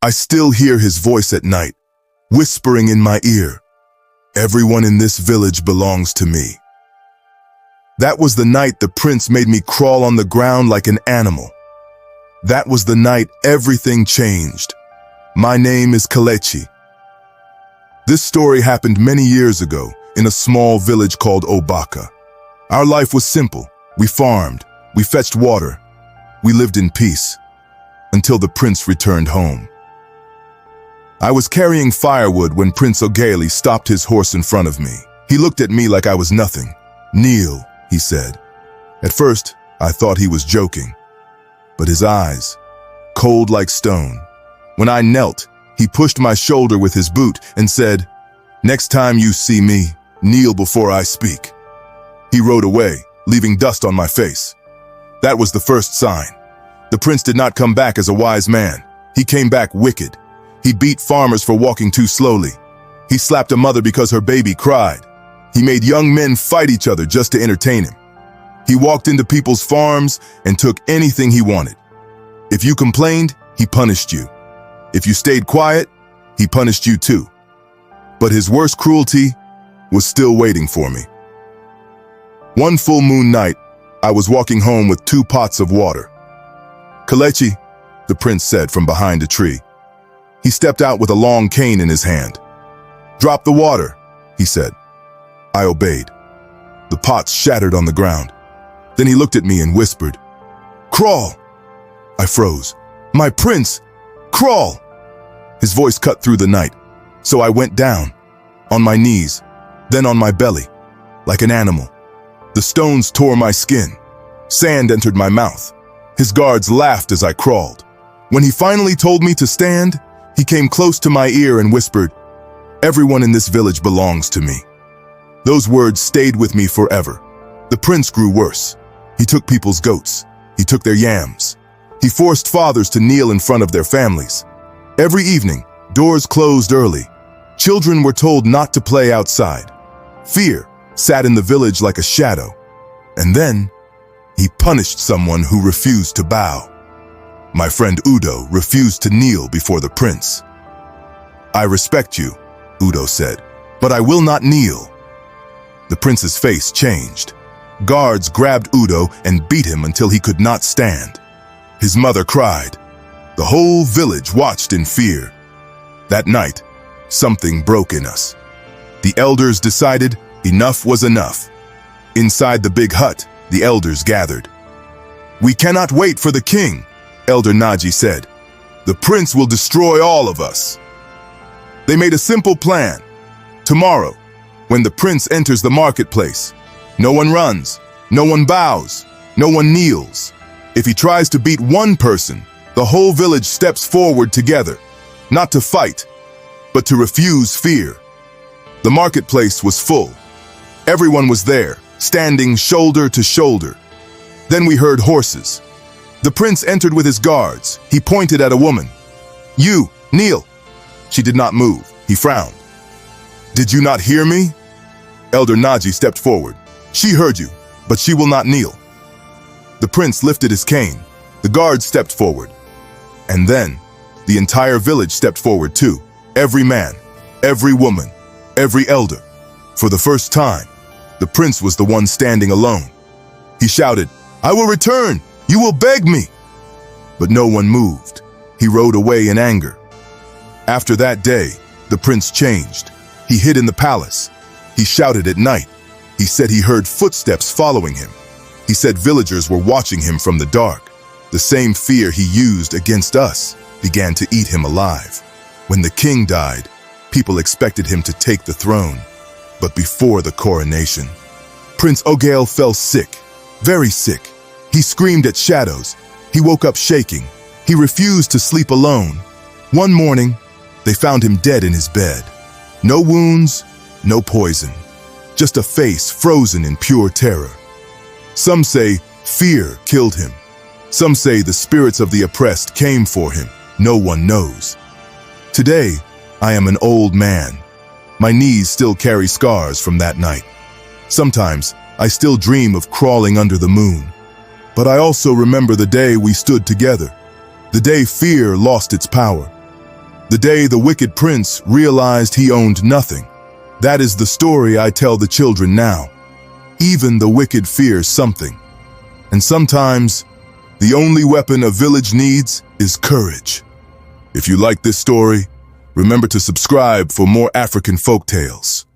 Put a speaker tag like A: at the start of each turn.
A: I still hear his voice at night, whispering in my ear, "Everyone in this village belongs to me." That was the night the prince made me crawl on the ground like an animal. That was the night everything changed. My name is Kelechi. This story happened many years ago in a small village called Obaka. Our life was simple. We farmed, we fetched water, we lived in peace until the prince returned home. I was carrying firewood when Prince Oghale stopped his horse in front of me. He looked at me like I was nothing. "Kneel," he said. At first, I thought he was joking, but his eyes, cold like stone. When I knelt, he pushed my shoulder with his boot and said, "Next time you see me, kneel before I speak." He rode away, leaving dust on my face. That was the first sign. The prince did not come back as a wise man. He came back wicked. He beat farmers for walking too slowly. He slapped a mother because her baby cried. He made young men fight each other just to entertain him. He walked into people's farms and took anything he wanted. If you complained, he punished you. If you stayed quiet, he punished you too. But his worst cruelty was still waiting for me. One full moon night, I was walking home with 2 pots of water. "Kelechi," the prince said from behind a tree. He stepped out with a long cane in his hand. "Drop the water," he said. I obeyed. The pots shattered on the ground. Then he looked at me and whispered, "Crawl." I froze. "My prince, crawl." His voice cut through the night, so I went down, on my knees, then on my belly, like an animal. The stones tore my skin. Sand entered my mouth. His guards laughed as I crawled. When he finally told me to stand, he came close to my ear and whispered, "Everyone in this village belongs to me." Those words stayed with me forever. The prince grew worse. He took people's goats. He took their yams. He forced fathers to kneel in front of their families. Every evening, doors closed early. Children were told not to play outside. Fear sat in the village like a shadow. And then, he punished someone who refused to bow. My friend Udo refused to kneel before the prince. "I respect you," Udo said, "but I will not kneel." The prince's face changed. Guards grabbed Udo and beat him until he could not stand. His mother cried. The whole village watched in fear. That night, something broke in us. The elders decided enough was enough. Inside the big hut, the elders gathered. "We cannot wait for the king," Elder Naji said. "The prince will destroy all of us." They made a simple plan. Tomorrow, when the prince enters the marketplace, no one runs, no one bows, no one kneels. If he tries to beat one person, the whole village steps forward together, not to fight, but to refuse fear. The marketplace was full. Everyone was there, standing shoulder to shoulder. Then we heard horses. The prince entered with his guards. He pointed at a woman. "You, kneel." She did not move. He frowned. "Did you not hear me?" Elder Naji stepped forward. "She heard you, but she will not kneel." The prince lifted his cane. The guards stepped forward. And then, the entire village stepped forward too. Every man, every woman, every elder. For the first time, the prince was the one standing alone. He shouted, "I will return! You will beg me!" But no one moved. He rode away in anger. After that day, the prince changed. He hid in the palace. He shouted at night. He said he heard footsteps following him. He said villagers were watching him from the dark. The same fear he used against us began to eat him alive. When the king died, people expected him to take the throne. But before the coronation, Prince Oghale fell sick, very sick. He screamed at shadows. He woke up shaking. He refused to sleep alone. One morning, they found him dead in his bed. No wounds, no poison, just a face frozen in pure terror. Some say fear killed him. Some say the spirits of the oppressed came for him. No one knows. Today, I am an old man. My knees still carry scars from that night. Sometimes, I still dream of crawling under the moon. But I also remember the day we stood together, the day fear lost its power, The day the wicked prince realized he owned nothing. That is the story I tell the children now. Even the wicked fears something. And sometimes, the only weapon a village needs is courage. If you like this story, remember to subscribe for more African folk tales.